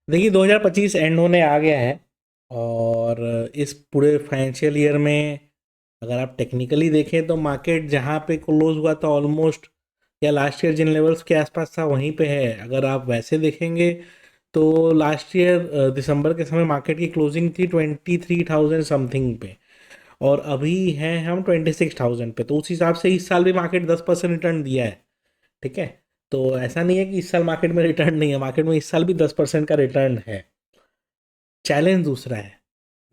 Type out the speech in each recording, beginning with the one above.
देखिए 2025 एंड होने आ गया है और इस पूरे फाइनेंशियल ईयर में अगर आप टेक्निकली देखें तो मार्केट जहाँ पे क्लोज हुआ था ऑलमोस्ट या लास्ट ईयर जिन लेवल्स के आसपास था वहीं पे है। अगर आप वैसे देखेंगे तो लास्ट ईयर दिसंबर के समय मार्केट की क्लोजिंग थी 23,000 समथिंग पे और अभी हैं हम 26,000 पे। तो उस हिसाब से इस साल भी मार्केट 10% रिटर्न दिया है। ठीक है, तो ऐसा नहीं है कि इस साल मार्केट में रिटर्न नहीं है, मार्केट में इस साल भी 10% का रिटर्न है। चैलेंज दूसरा है।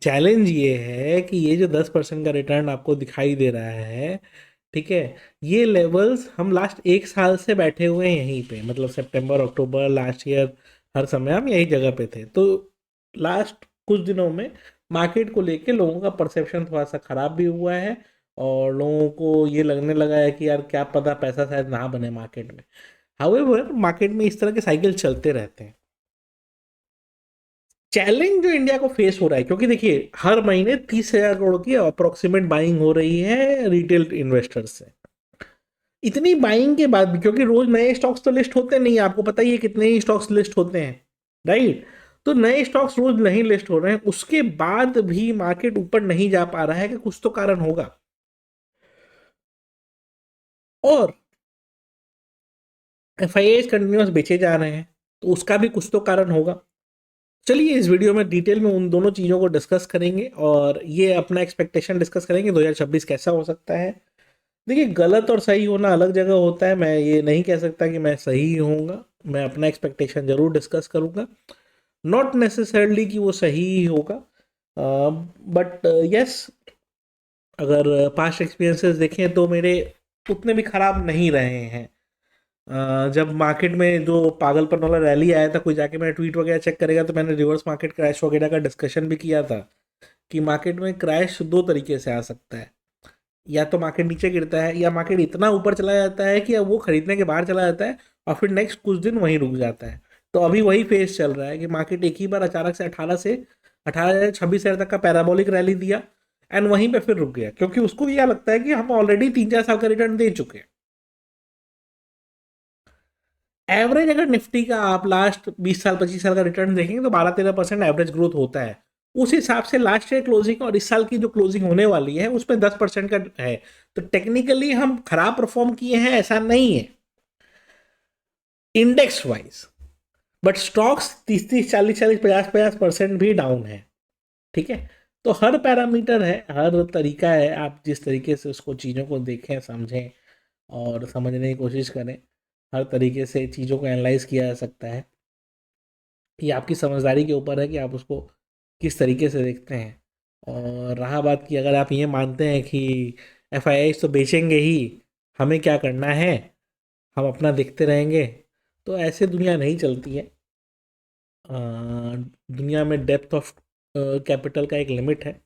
चैलेंज ये है कि ये जो 10% का रिटर्न आपको दिखाई दे रहा है, ठीक है, ये लेवल्स हम लास्ट एक साल से बैठे हुए हैं यहीं पे, मतलब सितंबर अक्टूबर लास्ट ईयर हर समय हम यही जगह पे थे। तो लास्ट कुछ दिनों में मार्केट को लेके लोगों का परसेप्शन थोड़ा सा ख़राब भी हुआ है और लोगों को ये लगने लगा है कि यार क्या पता पैसा शायद ना बने मार्केट में। हाउएवर मार्केट में इस तरह के साइकिल चलते रहते हैं। चैलेंज जो इंडिया को फेस हो रहा है, क्योंकि देखिए हर महीने 30,000 करोड़ की अप्रोक्सीमेट बाइंग हो रही है रिटेल इन्वेस्टर्स से। इतनी बाइंग के बाद भी, क्योंकि रोज नए स्टॉक्स तो लिस्ट होते नहीं, आपको पता ही है कितने ही स्टॉक्स लिस्ट होते हैं, राइट। तो नए स्टॉक्स रोज नहीं लिस्ट हो रहे हैं, उसके बाद भी मार्केट ऊपर नहीं जा पा रहा है कि कुछ तो कारण होगा। और एफआईआई कंटिन्यूस बेचे जा रहे हैं, तो उसका भी कुछ तो कारण होगा। चलिए इस वीडियो में डिटेल में उन दोनों चीज़ों को डिस्कस करेंगे और ये अपना एक्सपेक्टेशन डिस्कस करेंगे 2026 कैसा हो सकता है। देखिए गलत और सही होना अलग जगह होता है, मैं ये नहीं कह सकता कि मैं सही होऊंगा। मैं अपना एक्सपेक्टेशन जरूर डिस्कस करूंगा, नॉट नेसेसरली कि वो सही ही होगा, बट यस, अगर पास्ट एक्सपीरियंसेस देखें तो मेरे उतने भी ख़राब नहीं रहे हैं। जब मार्केट में जो पागलपन वाला रैली आया था, कोई जाके मेरा ट्वीट वगैरह चेक करेगा तो मैंने रिवर्स मार्केट क्रैश वगैरह का डिस्कशन भी किया था कि मार्केट में क्रैश दो तरीके से आ सकता है। या तो मार्केट नीचे गिरता है या मार्केट इतना ऊपर चला जाता है कि अब वो खरीदने के बाहर चला जाता है और फिर नेक्स्ट कुछ दिन वहीं रुक जाता है। तो अभी वही फेज चल रहा है कि मार्केट एक ही बार अचानक से 18 से 26 हज़ार तक का पैराबोलिक रैली दिया एंड वहीं पे फिर रुक गया, क्योंकि उसको यह लगता है कि हम ऑलरेडी 3-4 साल का रिटर्न दे चुके हैं। एवरेज अगर निफ्टी का आप लास्ट 20 साल 25 साल का रिटर्न देखेंगे तो 12-13% एवरेज ग्रोथ होता है। उस हिसाब से लास्ट ईयर क्लोजिंग और इस साल की जो क्लोजिंग होने वाली है उसमें 10% का है। तो टेक्निकली हम खराब परफॉर्म किए हैं ऐसा नहीं है इंडेक्स वाइज, बट स्टॉक्स 30-30 40-40 50-50% भी डाउन है। ठीक है, तो हर पैरामीटर है, हर तरीका है, आप जिस तरीके से उसको चीज़ों को देखें समझें और समझने की कोशिश करें, हर तरीके से चीज़ों को एनालाइज किया जा सकता है। ये आपकी समझदारी के ऊपर है कि आप उसको किस तरीके से देखते हैं। और रहा बात कि अगर आप ये मानते हैं कि एफ तो बेचेंगे ही, हमें क्या करना है, हम अपना देखते रहेंगे, तो ऐसे दुनिया नहीं चलती है। अ, दुनिया में डेप्थ ऑफ कैपिटल का एक लिमिट है।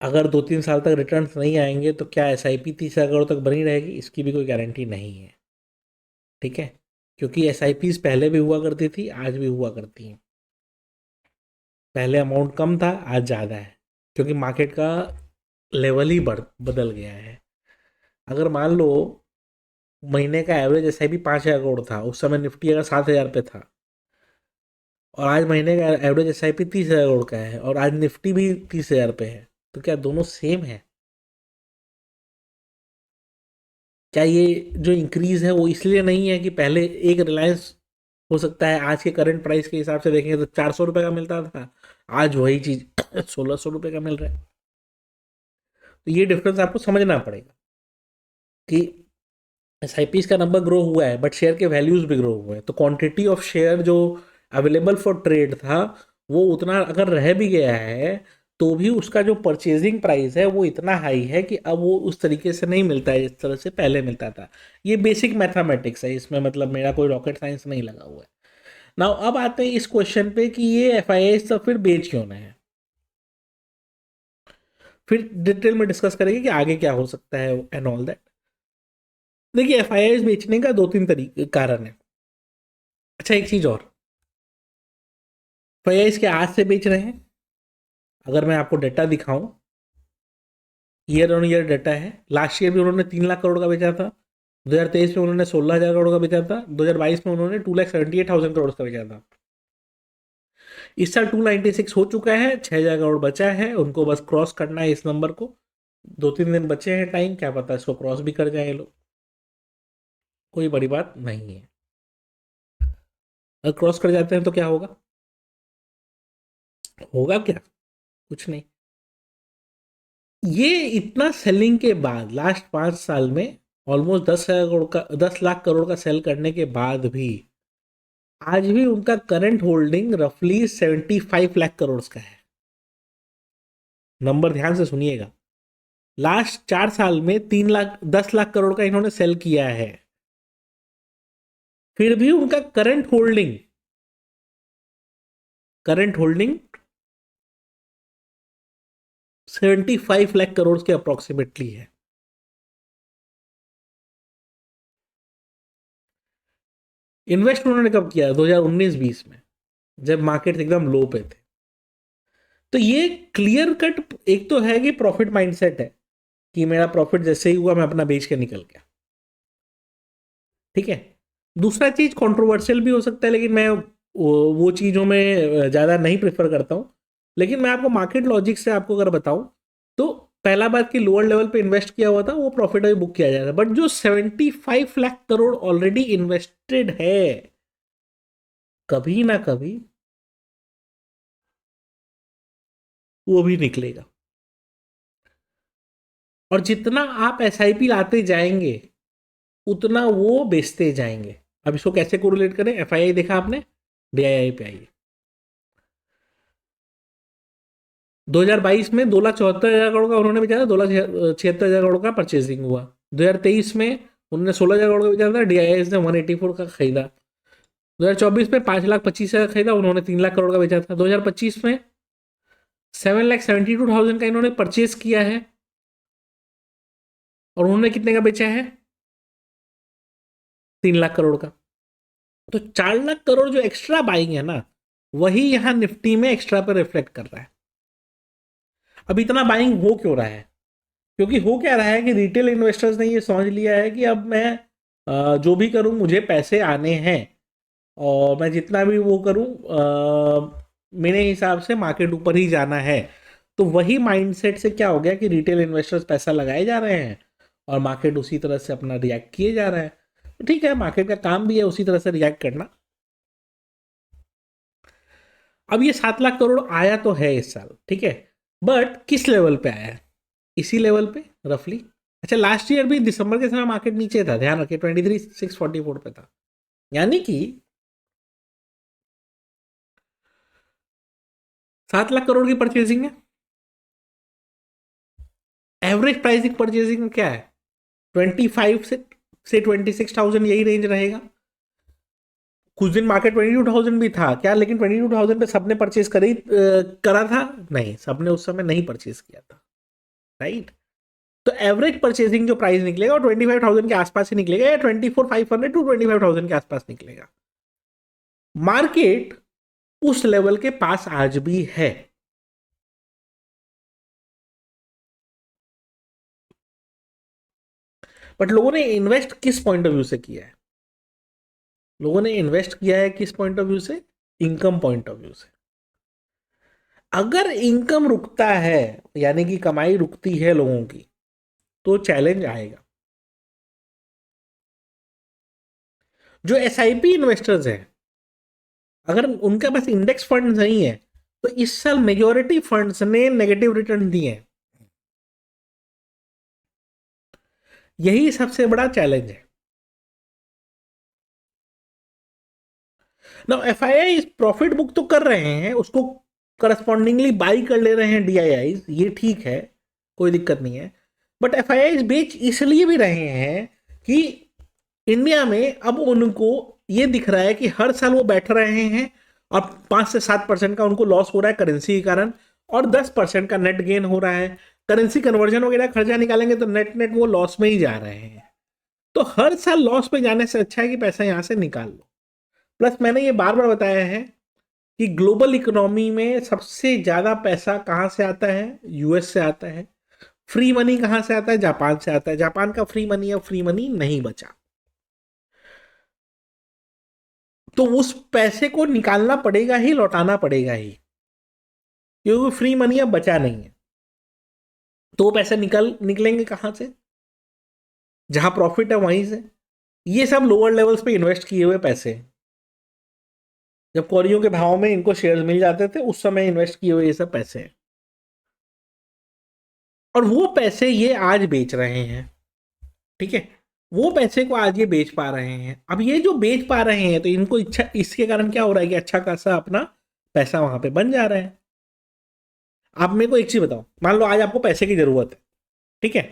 अगर 2-3 साल तक रिटर्न्स नहीं आएंगे तो क्या SIP 30,000 करोड़ तक बनी रहेगी, इसकी भी कोई गारंटी नहीं है। ठीक है, क्योंकि SIPs पहले भी हुआ करती थी, आज भी हुआ करती हैं। पहले अमाउंट कम था, आज ज़्यादा है, क्योंकि मार्केट का लेवल ही बदल गया है। अगर मान लो महीने का एवरेज SIP 5,000 करोड़ था, उस समय निफ्टी अगर 7,000 पे था, और आज महीने का एवरेज SIP 30,000 करोड़ का है और आज निफ्टी भी 30,000 पे है, तो क्या दोनों सेम है? क्या ये जो इंक्रीज है वो इसलिए नहीं है कि पहले एक रिलायंस हो सकता है आज के करंट प्राइस के हिसाब से देखेंगे तो 400 रुपये का मिलता था, आज वही चीज़ 1,600 रुपये का मिल रहा है। तो ये डिफरेंस आपको समझना पड़ेगा कि SIPs का नंबर ग्रो हुआ है बट शेयर के वैल्यूज भी ग्रो हुए हैं। तो क्वांटिटी ऑफ शेयर जो अवेलेबल फॉर ट्रेड था वो उतना अगर रह भी गया है, तो भी उसका जो परचेजिंग प्राइस है वो इतना हाई है कि अब वो उस तरीके से नहीं मिलता है जिस तरह से पहले मिलता था। ये बेसिक मैथमेटिक्स है, इसमें मतलब मेरा कोई रॉकेट साइंस नहीं लगा हुआ है। नाउ अब आते हैं इस क्वेश्चन पे कि ये FII सब फिर बेच क्यों रहे हैं। फिर डिटेल में डिस्कस करेंगे कि आगे क्या हो सकता है एंड ऑल दैट। देखिए FII बेचने का 2-3 तरीके कारण है। अच्छा एक चीज़ और, भैया इसके आज से बेच रहे हैं। अगर मैं आपको डाटा दिखाऊं, ईयर ऑन ईयर डाटा है, लास्ट ईयर भी उन्होंने 3 लाख करोड़ का बेचा था, 2023 में उन्होंने 16,000 करोड़ का बेचा था, 2022 में उन्होंने 2,78,000 करोड़ का बेचा था। इस साल 296 हो चुका है, 6,000 करोड़ बचा है, उनको बस क्रॉस करना है इस नंबर को। 2-3 दिन बचे हैं टाइम, क्या पता इसको क्रॉस भी कर जाए लोग, कोई बड़ी बात नहीं है। अगर क्रॉस कर जाते हैं तो क्या होगा? होगा क्या? कुछ नहीं। ये इतना सेलिंग के बाद लास्ट 5 साल में ऑलमोस्ट 10,000 करोड़ का, 10 लाख करोड़ का सेल करने के बाद भी आज भी उनका करंट होल्डिंग रफली 75 लाख करोड़ का है। नंबर ध्यान से सुनिएगा, लास्ट 4 साल में 10 लाख करोड़ का इन्होंने सेल किया है, फिर भी उनका करंट होल्डिंग 75 लाख करोड़ के अप्रोक्सीमेटली है। इन्वेस्ट उन्होंने कब किया? 2019-20 में, जब मार्केट एकदम लो पे थे। तो ये क्लियर कट एक तो है कि प्रॉफिट माइंडसेट है कि मेरा प्रॉफिट जैसे ही हुआ मैं अपना बेच के निकल गया, ठीक है। दूसरा चीज कंट्रोवर्शियल भी हो सकता है, लेकिन मैं वो चीज़ों में ज़्यादा नहीं प्रेफर करता हूँ। लेकिन मैं आपको मार्केट लॉजिक से आपको अगर बताऊं तो पहला बात कि लोअर लेवल पे इन्वेस्ट किया हुआ था वो प्रॉफिट अभी बुक किया जाएगा, बट जो 75 लाख करोड़ ऑलरेडी इन्वेस्टेड है, कभी ना कभी वो भी निकलेगा। और जितना आप एसआईपी लाते जाएंगे उतना वो बेचते जाएंगे। अब इसको कैसे कोरिलेट करें? एफआईआई देखा आपने, डीआईआई पे आइए। 2022 में 2,74,000 करोड़ का उन्होंने बेचा था, 2,76,000 करोड़ का परचेसिंग हुआ। 2023 में उन्होंने 16,000 करोड़ का बेचा था, डीआईआई ने 184 का खरीदा। 2024 में 5,25,000 खरीदा, उन्होंने 3 लाख करोड़ का बेचा था। 2025 में 7,72,000 का इन्होंने परचेज किया है और उन्होंने कितने का बेचा है? 3 लाख करोड़ का। तो 4 लाख करोड़ जो एक्स्ट्रा बाइंग है ना, वही यहां निफ्टी में एक्स्ट्रा पर रिफ्लेक्ट कर रहा है। अब इतना बाइंग हो क्यों रहा है? क्योंकि हो क्या रहा है कि रिटेल इन्वेस्टर्स ने ये समझ लिया है कि अब मैं जो भी करूं मुझे पैसे आने हैं, और मैं जितना भी वो करूं मेरे हिसाब से मार्केट ऊपर ही जाना है। तो वही माइंडसेट से क्या हो गया कि रिटेल इन्वेस्टर्स पैसा लगाए जा रहे हैं और मार्केट उसी तरह से अपना रिएक्ट किए जा रहा है। तो ठीक है, मार्केट का काम भी है उसी तरह से रिएक्ट करना। अब ये 7 लाख करोड़ आया तो है इस साल, ठीक है, बट किस लेवल पे आया है? इसी लेवल पे रफली। अच्छा, लास्ट ईयर भी दिसंबर के समय मार्केट नीचे था, ध्यान रखिए, 23,644 पे था। यानी कि 7 लाख करोड़ की परचेजिंग है। एवरेज प्राइसिंग परचेजिंग क्या है? 25 से 26,000, यही रेंज रहेगा। कुछ दिन मार्केट 22,000 भी था क्या, लेकिन 22,000 पे सबने परचेज करा था? नहीं, सबने उस समय नहीं परचेज किया था, राइट। तो एवरेज परचेजिंग जो प्राइस निकलेगा वो 25,000 के आसपास ही निकलेगा, या 24,500 टू 25,000 के आसपास निकलेगा। मार्केट उस लेवल के पास आज भी है। बट लोगों ने इन्वेस्ट किस पॉइंट ऑफ व्यू से किया है? लोगों ने इन्वेस्ट किया है किस पॉइंट ऑफ व्यू से? इनकम पॉइंट ऑफ व्यू से। अगर इनकम रुकता है, यानी कि कमाई रुकती है लोगों की, तो चैलेंज आएगा। जो एसआईपी इन्वेस्टर्स हैं, अगर उनके पास इंडेक्स फंड नहीं है, तो इस साल मेजॉरिटी फंड्स ने नेगेटिव रिटर्न दिए हैं। यही सबसे बड़ा चैलेंज है ना। एफआईआई प्रॉफिट बुक तो कर रहे हैं, उसको करस्पॉन्डिंगली बाई कर ले रहे हैं डीआईआई, ये ठीक है, कोई दिक्कत नहीं है। बट एफआईआई बेच इसलिए भी रहे हैं कि इंडिया में अब उनको ये दिख रहा है कि हर साल वो बैठ रहे हैं और 5 से 7% का उनको लॉस हो रहा है करेंसी के कारण, और 10% का नेट गेन हो रहा है। करेंसी कन्वर्जन वगैरह खर्चा निकालेंगे तो नेट नेट वो लॉस में ही जा रहे हैं। तो हर साल लॉस में जाने से अच्छा है कि पैसा यहां से निकाल लो। प्लस मैंने ये बार बार बताया है कि ग्लोबल इकोनॉमी में सबसे ज्यादा पैसा कहां से आता है? यूएस से आता है। फ्री मनी कहां से आता है? जापान से आता है। जापान का फ्री मनी अब फ्री मनी नहीं बचा, तो उस पैसे को निकालना पड़ेगा ही, लौटाना पड़ेगा ही, क्योंकि फ्री मनी अब बचा नहीं है। तो वो पैसे निकलेंगे कहां से? जहां प्रॉफिट है वहीं से। ये सब लोअर लेवल्स पे इन्वेस्ट किए हुए पैसे, जब कौड़ियों के भाव में इनको शेयर्स मिल जाते थे उस समय इन्वेस्ट किए हुए ये सब पैसे हैं, और वो पैसे ये आज बेच रहे हैं। ठीक है, वो पैसे को आज ये बेच पा रहे हैं। अब ये जो बेच पा रहे हैं तो इनको इच्छा, इसके कारण क्या हो रहा है कि अच्छा खासा अपना पैसा वहां पे बन जा रहा है। आप मेरे को एक चीज बताओ, मान लो आज आपको पैसे की जरूरत है, ठीक है,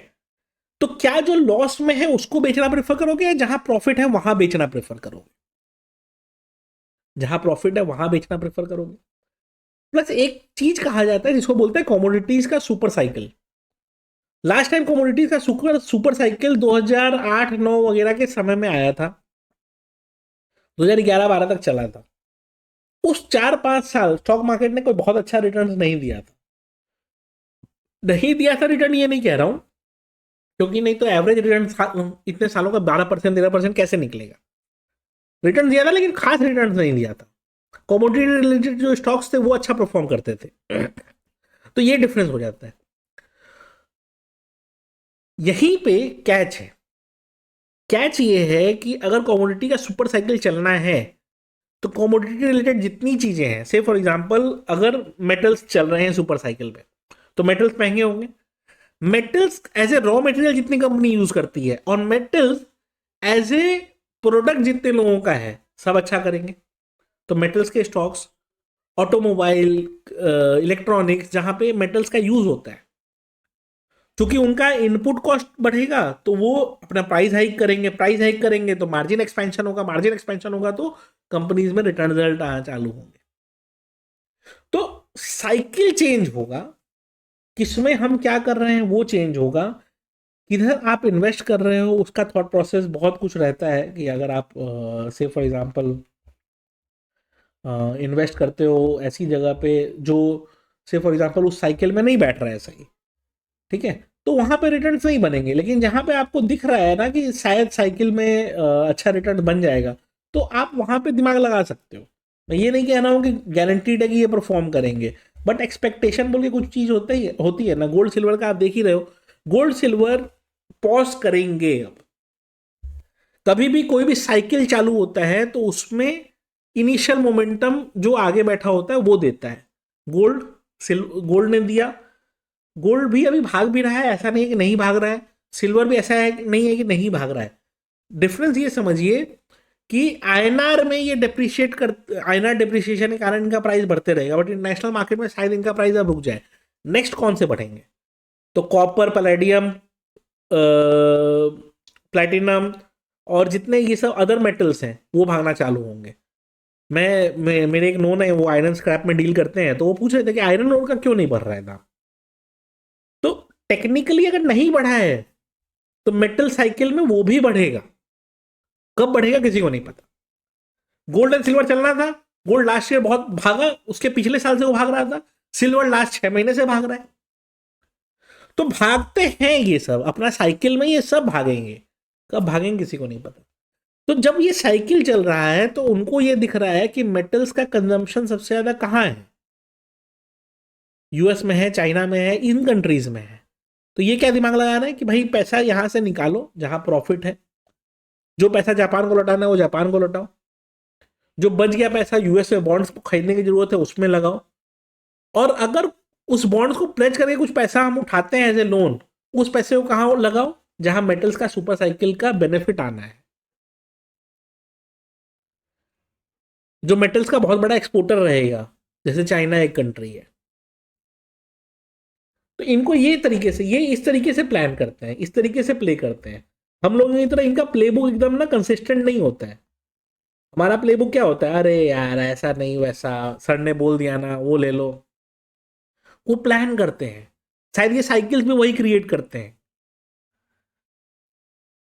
तो क्या जो लॉस में है उसको बेचना प्रेफर करोगे, या जहां प्रॉफिट है वहां बेचना प्रेफर करोगे? जहां प्रॉफिट है वहां बेचना प्रेफर करोगे। प्लस एक चीज कहा जाता है जिसको बोलते हैं कमोडिटीज का super cycle. Last time commodities का सुपर सुपर साइकिल 2008-9 वगैरह के समय में आया था, 2011-12 तक चला था। उस 4-5 साल स्टॉक मार्केट ने कोई बहुत अच्छा रिटर्न नहीं दिया था। नहीं दिया था रिटर्न ये नहीं कह रहा हूं, क्योंकि नहीं तो एवरेज रिटर्न इतने सालों का 12% 13% कैसे निकलेगा? रिटर्न दिया था लेकिन खास रिटर्न नहीं दिया था। कमोडिटी रिलेटेड जो स्टॉक्स थे वो अच्छा परफॉर्म करते थे। तो ये डिफरेंस हो जाता है। यहीं पे कैच है। कैच ये है कि अगर कमोडिटी का सुपर साइकिल चलना है तो कमोडिटी रिलेटेड जितनी चीजें हैं, से फॉर एग्जांपल अगर मेटल्स चल रहे हैं सुपर साइकिल पे, तो मेटल्स महंगे होंगे। Metals as a raw material जितनी कंपनी यूज करती है, और मेटल्स एज ए प्रोडक्ट जितने लोगों का है, सब अच्छा करेंगे। तो मेटल्स के स्टॉक्स, ऑटोमोबाइल, इलेक्ट्रॉनिक्स, जहां पे मेटल्स का यूज होता है, क्योंकि उनका इनपुट कॉस्ट बढ़ेगा तो वो अपना प्राइस हाइक करेंगे, प्राइस हाइक करेंगे तो मार्जिन एक्सपेंशन होगा, मार्जिन एक्सपेंशन होगा तो कंपनीज में रिटर्न रिजल्ट आना चालू होंगे। तो साइकिल चेंज होगा, किसमें हम क्या कर रहे हैं वो चेंज होगा, किधर आप इन्वेस्ट कर रहे हो उसका थॉट प्रोसेस बहुत कुछ रहता है। कि अगर आप से फॉर एग्जांपल इन्वेस्ट करते हो ऐसी जगह पे जो से फॉर एग्जांपल उस साइकिल में नहीं बैठ रहा है सही, ठीक है, तो वहां पे रिटर्न नहीं बनेंगे। लेकिन जहां पे आपको दिख रहा है ना कि शायद साइकिल में अच्छा रिटर्न बन जाएगा, तो आप वहां पे दिमाग लगा सकते हो। मैं ये नहीं कह रहा हूँ कि गारंटीड है कि ये परफॉर्म करेंगे, बट एक्सपेक्टेशन बोल के कुछ चीज होती है ना। गोल्ड सिल्वर का आप देख ही रहे हो, गोल्ड सिल्वर पॉज करेंगे। अब कभी भी कोई भी साइकिल चालू होता है तो उसमें इनिशियल मोमेंटम जो आगे बैठा होता है वो देता है। गोल्ड गोल्ड ने दिया। गोल्ड भी अभी भाग भी रहा है, ऐसा नहीं है कि नहीं भाग रहा है। सिल्वर भी ऐसा है नहीं है कि नहीं भाग रहा है। डिफरेंस ये समझिए कि आईएनआर में ये डिप्रिशिएट कर, आईएनआर डिप्रिशिएशन के कारण इनका प्राइस बढ़ते रहेगा, बट इंटरनेशनल मार्केट में शायद इनका प्राइस अब रुक जाए। नेक्स्ट कौन से बढ़ेंगे? तो कॉपर, पैलेडियम, प्लेटिनम और जितने ये सब अदर मेटल्स हैं वो भागना चालू होंगे। मैं मेरे एक नोन है, वो आयरन स्क्रैप में डील करते हैं, तो वो पूछ रहे थे कि आयरन ओर का क्यों नहीं बढ़ रहा है दाम। तो टेक्निकली अगर नहीं बढ़ा है तो मेटल साइकिल में वो भी बढ़ेगा। कब बढ़ेगा किसी को नहीं पता। गोल्ड एंड सिल्वर चलना था, गोल्ड लास्ट ईयर बहुत भागा, उसके पिछले साल से वो भाग रहा था। सिल्वर लास्ट 6 महीने से भाग रहा है। तो भागते हैं ये सब अपना साइकिल में, ये सब भागेंगे। कब भागेंगे किसी को नहीं पता। तो जब ये साइकिल चल रहा है तो उनको ये दिख रहा है कि मेटल्स का कंजम्पशन सबसे ज्यादा कहां है? यूएस में है, चाइना में है, इन कंट्रीज में है। तो ये क्या दिमाग लगाना है कि भाई पैसा यहां से निकालो जहां प्रॉफिट है। जो पैसा जापान को लौटाना है वो जापान को लौटाओ। जो बच गया पैसा यूएस में बॉन्ड्स को खरीदने की जरूरत है उसमें लगाओ। और अगर उस बॉन्ड्स को प्लेज करके कुछ पैसा हम उठाते हैं एज ए लोन, उस पैसे को कहां लगाओ? जहां मेटल्स का सुपर साइकिल का बेनिफिट आना है। जो मेटल्स का बहुत बड़ा एक्सपोर्टर रहेगा, जैसे चाइना एक कंट्री है, तो इनको ये तरीके से, ये इस तरीके से प्लान करते हैं, इस तरीके से प्ले करते हैं। हम लोगों की तरह इनका प्लेबुक एकदम ना कंसिस्टेंट नहीं होता है। हमारा प्लेबुक क्या होता है, अरे यार ऐसा नहीं वैसा, सर ने बोल दिया ना वो ले लो। वो प्लान करते हैं, शायद ये साइकिल्स भी वही क्रिएट करते हैं।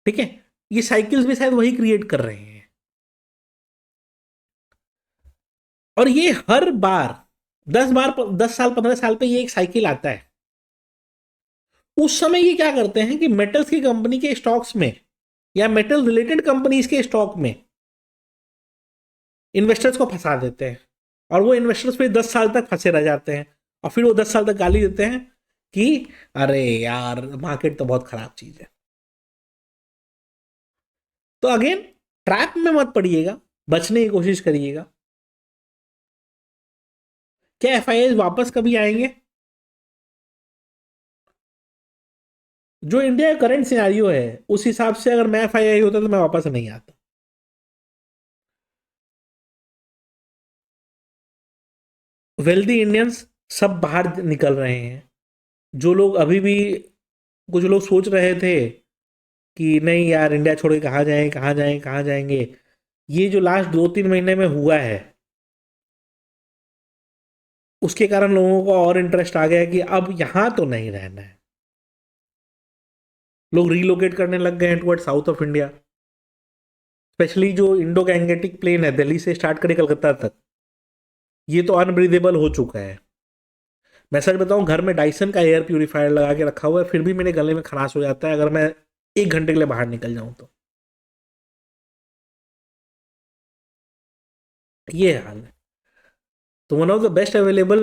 ठीक है, ये साइकिल्स भी शायद वही क्रिएट कर रहे हैं। और ये हर बार 10 साल 15 साल पे ये एक साइकिल आता है। उस समय ये क्या करते हैं कि मेटल्स की कंपनी के स्टॉक्स में या मेटल रिलेटेड कंपनीज के स्टॉक में इन्वेस्टर्स को फंसा देते हैं, और वो इन्वेस्टर्स फिर 10 साल तक फंसे रह जाते हैं, और फिर वो 10 साल तक गाली देते हैं कि अरे यार मार्केट तो बहुत खराब चीज है। तो अगेन ट्रैप में मत पड़िएगा, बचने की कोशिश करिएगा। क्या एफ वापस कभी आएंगे? जो इंडिया का करंट सिनारियो है उस हिसाब से अगर मैं एफ होता तो मैं वापस नहीं आता। वेल्दी इंडियंस सब बाहर निकल रहे हैं। जो लोग अभी भी, कुछ लोग सोच रहे थे कि नहीं यार इंडिया छोड़ के कहाँ जाएं कहाँ जाएं कहाँ जाएंगे, ये जो लास्ट 2-3 महीने में हुआ है उसके कारण लोगों को और इंटरेस्ट आ गया है कि अब यहां तो नहीं रहना है। लोग रीलोकेट करने लग गए हैं toward south of India. Specially जो इंडो गैंगेटिक प्लेन है दिल्ली से स्टार्ट करे कलकत्ता तक, ये तो अनब्रीदेबल हो चुका है। मैं सच बताऊं, घर में डाइसन का एयर प्यूरीफायर लगा के रखा हुआ है, फिर भी मेरे गले में खराश हो जाता है अगर मैं 1 घंटे के लिए बाहर निकल जाऊं तो। ये हाल है। तो one of the best available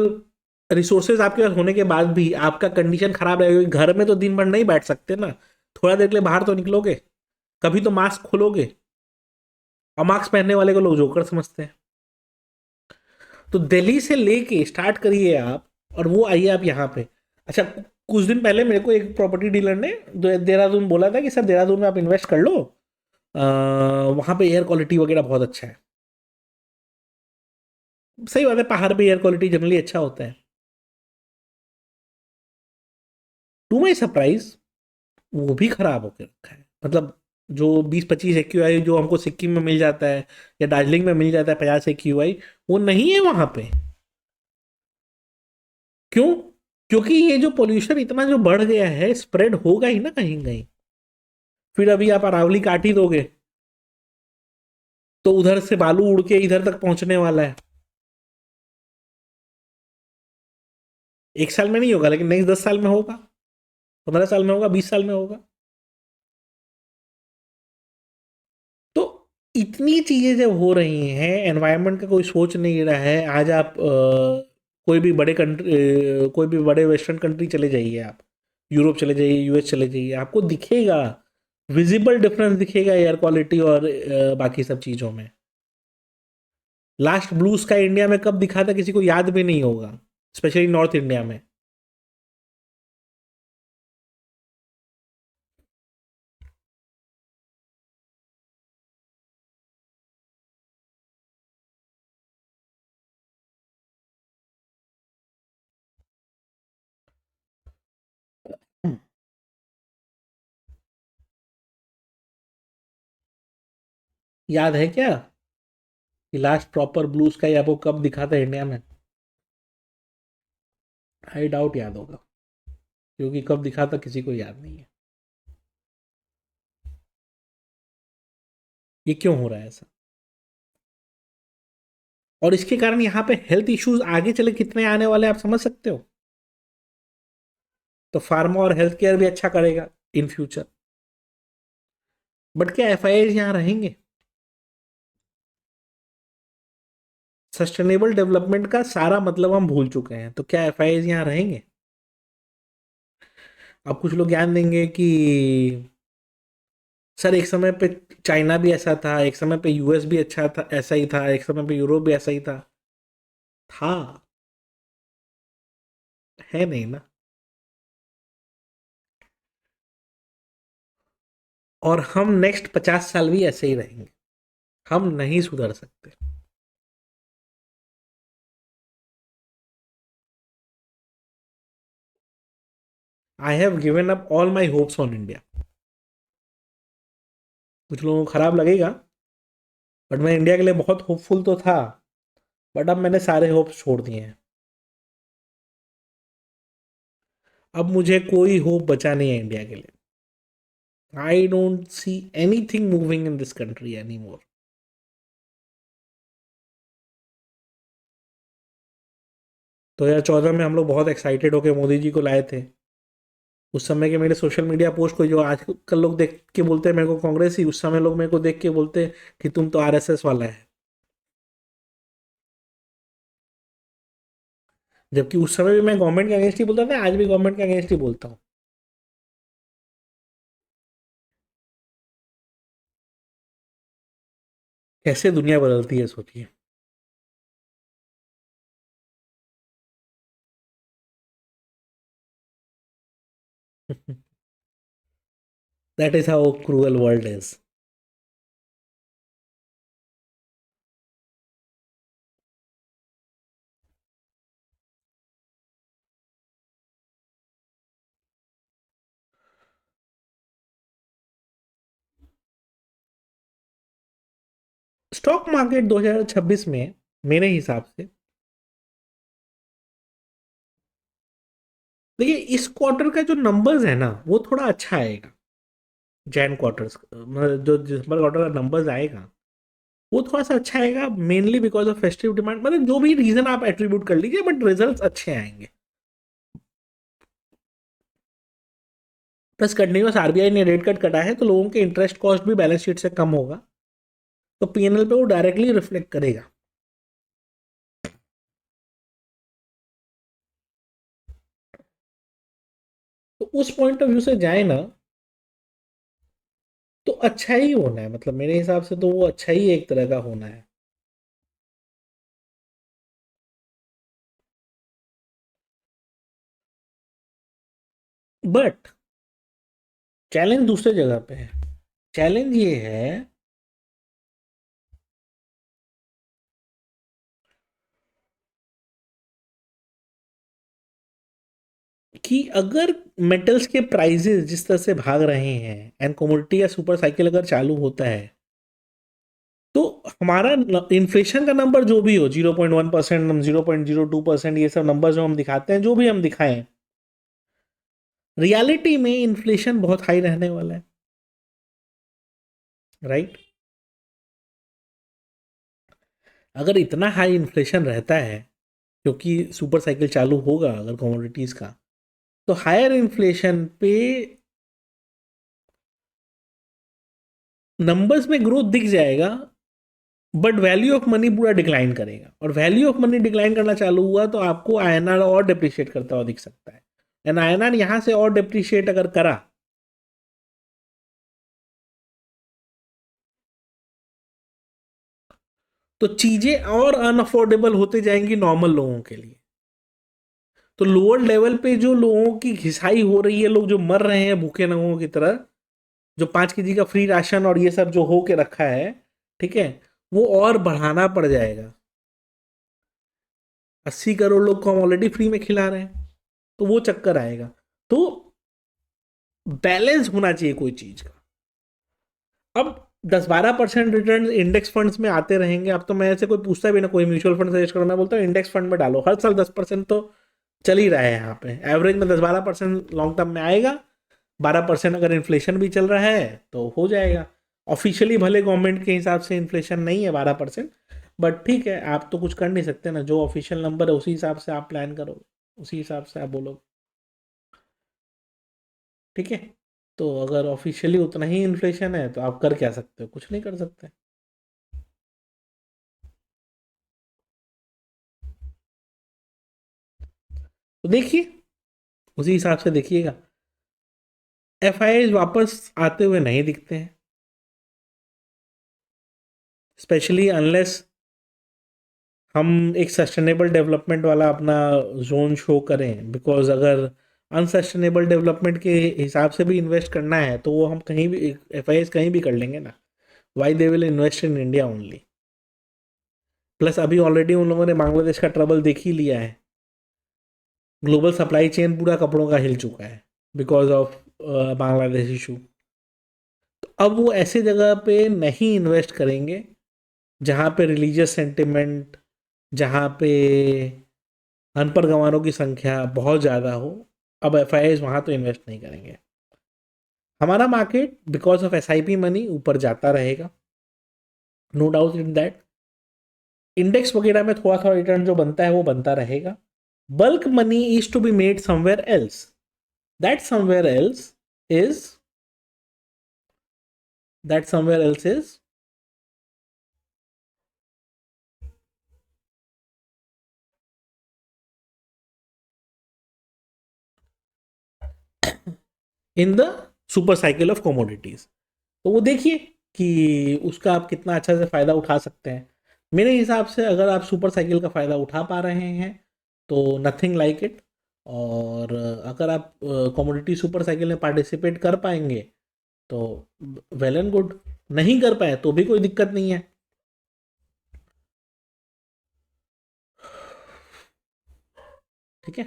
resources आपके पास होने के बाद भी आपका कंडीशन खराब रहेगा, घर में तो दिन भर नहीं बैठ सकते ना, थोड़ा देर के लिए बाहर तो निकलोगे, कभी तो मास्क खोलोगे, और मास्क पहनने वाले को लोग जोकर समझते हैं। तो दिल्ली से लेके स्टार्ट करिए आप, और वो आइए आप यहाँ पे। अच्छा, कुछ दिन पहले मेरे को एक प्रॉपर्टी डीलर ने देहरादून बोला था कि सर देहरादून में आप इन्वेस्ट कर लो, वहाँ पे एयर क्वालिटी वगैरह बहुत अच्छा है। सही बात है, पहाड़ पे एयर क्वालिटी जनरली अच्छा होता है। टू माई सरप्राइज वो भी खराब होकर रखा है। मतलब जो 20-25 AQI जो हमको सिक्किम में मिल जाता है या दार्जिलिंग में मिल जाता है 50 AQI, वो नहीं है वहां पे। क्यों? क्योंकि ये जो पोल्यूशन इतना जो बढ़ गया है, स्प्रेड होगा ही ना कहीं कहीं। फिर अभी आप अरावली काट ही दोगे तो उधर से बालू उड़ के इधर तक पहुंचने वाला है। 1 साल में नहीं होगा, लेकिन नेक्स्ट 10 साल में होगा, 15 साल में होगा, 20 साल में होगा। तो इतनी चीजें जब हो रही हैं, एनवायरनमेंट का कोई सोच नहीं रहा है। आज आप कोई भी बड़े कंट्री, कोई भी बड़े वेस्टर्न कंट्री चले जाइए आप, यूरोप चले जाइए, यूएस चले जाइए, आपको दिखेगा, विजिबल डिफरेंस दिखेगा एयर क्वालिटी और बाकी सब चीज़ों में। लास्ट ब्लू स्काई इंडिया में कब दिखा था किसी को याद भी नहीं होगा, स्पेशली नॉर्थ इंडिया में। याद है क्या कि लास्ट प्रॉपर ब्लू स्काई आपको कब दिखा था इंडिया में? आई डाउट याद होगा, क्योंकि कब दिखा था किसी को याद नहीं है। ये क्यों हो रहा है ऐसा? और इसके कारण यहाँ पे हेल्थ इश्यूज आगे चले कितने आने वाले आप समझ सकते हो। तो फार्मा और हेल्थ केयर भी अच्छा करेगा इन फ्यूचर। बट क्या एफ यहाँ रहेंगे? सस्टेनेबल डेवलपमेंट का सारा मतलब हम भूल चुके हैं, तो क्या एफ यहाँ रहेंगे? अब कुछ लोग ज्ञान देंगे कि सर एक समय पे चाइना भी ऐसा था, एक समय पे यूएस भी अच्छा था, ऐसा ही था, एक समय पे यूरोप भी ऐसा ही था। है नहीं ना। और हम नेक्स्ट 50 साल भी ऐसे ही रहेंगे, हम नहीं सुधर सकते। I have given up all my hopes on India. कुछ लोगों को खराब लगेगा, बट मैं इंडिया के लिए बहुत होपफुल तो था, बट अब मैंने सारे होप्स छोड़ दिए हैं। अब मुझे कोई होप बचा नहीं है इंडिया के लिए। I don't see any thing moving in this country any more. 2014 में हम लोग बहुत एक्साइटेड होकर मोदी जी को लाए थे, उस समय के मेरे सोशल मीडिया पोस्ट को जो आजकल लोग देख के बोलते हैं मेरे को कांग्रेस ही, उस समय लोग मेरे को देख के बोलते हैं कि तुम तो आरएसएस वाला है, जबकि उस समय भी मैं गवर्नमेंट के अगेंस्ट ही बोलता था, आज भी गवर्नमेंट के अगेंस्ट ही बोलता हूँ। कैसे दुनिया बदलती है सोचिए। That is how cruel world is. Stock market 2026 में मेरे हिसाब से, देखिए इस क्वार्टर का जो नंबर्स है ना वो थोड़ा अच्छा आएगा। जैन क्वार्टर्स मतलब जो दिसंबर क्वार्टर का नंबर्स आएगा वो थोड़ा सा अच्छा आएगा, mainly because of festive demand, मतलब जो भी रीजन आप एट्रीब्यूट कर लीजिए, बट रिजल्ट्स अच्छे आएंगे। प्लस कंटिन्यूस आरबीआई ने रेट कट कटा है तो लोगों के इंटरेस्ट कॉस्ट भी बैलेंस शीट से कम होगा, तो पीएनएल पे वो डायरेक्टली रिफ्लेक्ट करेगा। तो उस पॉइंट ऑफ व्यू से जाए ना तो अच्छा ही होना है, मतलब मेरे हिसाब से तो वो अच्छा ही एक तरह का होना है। बट चैलेंज दूसरे जगह पे है। चैलेंज ये है कि अगर मेटल्स के प्राइसेस जिस तरह से भाग रहे हैं एंड कमोडिटी या सुपर साइकिल अगर चालू होता है, तो हमारा इन्फ्लेशन का नंबर जो भी हो 0.1%, 0.02%, ये सब नंबर जो हम दिखाते हैं, जो भी हम दिखाएं, रियलिटी में इन्फ्लेशन बहुत हाई रहने वाला है, राइट। अगर इतना हाई इन्फ्लेशन रहता है क्योंकि सुपर साइकिल चालू होगा अगर कमोडिटीज का, तो हायर इन्फ्लेशन पे नंबर्स में ग्रोथ दिख जाएगा, बट वैल्यू ऑफ मनी पूरा डिक्लाइन करेगा, और वैल्यू ऑफ मनी डिक्लाइन करना चालू हुआ तो आपको आईएनआर और डिप्रिशिएट करता हुआ दिख सकता है। एंड आईएनआर यहां से और डिप्रिशिएट अगर करा तो चीजें और अनअफोर्डेबल होते जाएंगी नॉर्मल लोगों के लिए। तो लोअर लेवल पे जो लोगों की घिसाई हो रही है, लोग जो मर रहे हैं भूखे लोगों की तरह, जो 5 केजी का फ्री राशन और ये सब जो हो के रखा है, ठीक है, वो और बढ़ाना पड़ जाएगा। 80 करोड़ लोग को हम ऑलरेडी फ्री में खिला रहे हैं, तो वो चक्कर आएगा। तो बैलेंस होना चाहिए कोई चीज का। अब 10-12% रिटर्न इंडेक्स फंड्स में आते रहेंगे। अब तो मैं ऐसे कोई पूछता भी ना, कोई म्यूचुअल फंड सजेस्ट करो, मैं बोलता हूँ इंडेक्स फंड में डालो, हर साल 10% तो चल ही रहा है यहाँ पे, एवरेज में 10-12% लॉन्ग टर्म में आएगा। 12% अगर इन्फ्लेशन भी चल रहा है तो हो जाएगा। ऑफिशियली भले गवर्नमेंट के हिसाब से इन्फ्लेशन नहीं है 12%, बट ठीक है, आप तो कुछ कर नहीं सकते ना, जो ऑफिशियल नंबर है उसी हिसाब से आप प्लान करो, उसी हिसाब से आप बोलो, ठीक है। तो अगर ऑफिशियली उतना ही इन्फ्लेशन है तो आप कर क्या सकते हो, कुछ नहीं कर सकते। तो देखिए, उसी हिसाब से देखिएगा। एफ वापस आते हुए नहीं दिखते हैं, स्पेशली अनलेस हम एक सस्टेनेबल डेवलपमेंट वाला अपना जोन शो करें, बिकॉज अगर अनसस्टेनेबल डेवलपमेंट के हिसाब से भी इन्वेस्ट करना है तो वो हम कहीं भी एफ कहीं भी कर लेंगे ना। Why they will invest in India only. Plus अभी ऑलरेडी उन लोगों ने बांग्लादेश का ट्रबल देख ही लिया है। ग्लोबल सप्लाई चेन पूरा कपड़ों का हिल चुका है बिकॉज ऑफ बांग्लादेश इशू। तो अब वो ऐसे जगह पे नहीं इन्वेस्ट करेंगे जहाँ पे रिलीजियस सेंटिमेंट, जहाँ पे अनपढ़ गंवारों की संख्या बहुत ज़्यादा हो। अब एफ आई वहाँ तो इन्वेस्ट नहीं करेंगे। हमारा market because of S I P money ऊपर जाता रहेगा, no doubt in that. Index वगैरह में थोड़ा थोड़ा रिटर्न जो बनता है वो बनता रहेगा। Bulk money is to be made somewhere else, that somewhere else is that somewhere else is in the super cycle of commodities. तो वो देखिए कि उसका आप कितना अच्छा से फ़ायदा उठा सकते हैं। मेरे हिसाब से अगर आप सुपर साइकिल का फ़ायदा उठा पा रहे हैं तो नथिंग लाइक इट। और अगर आप कमोडिटी सुपर साइकिल में पार्टिसिपेट कर पाएंगे तो वेल एंड गुड, नहीं कर पाए तो भी कोई दिक्कत नहीं है। ठीक है,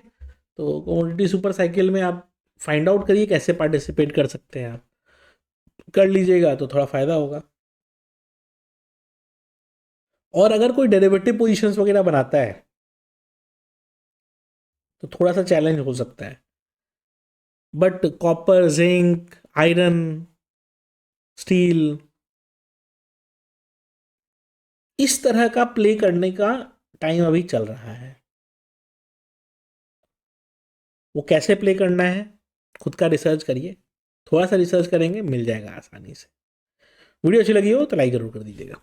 तो कमोडिटी सुपर साइकिल में आप फाइंड आउट करिए कैसे पार्टिसिपेट कर सकते हैं। आप कर लीजिएगा तो थोड़ा फ़ायदा होगा। और अगर कोई डेरिवेटिव पोजीशंस वगैरह बनाता है तो थोड़ा सा चैलेंज हो सकता है। But copper, zinc, iron, steel, इस तरह का प्ले करने का टाइम अभी चल रहा है। वो कैसे प्ले करना है खुद का रिसर्च करिए, थोड़ा सा रिसर्च करेंगे मिल जाएगा आसानी से। वीडियो अच्छी लगी हो तो लाइक जरूर कर दीजिएगा।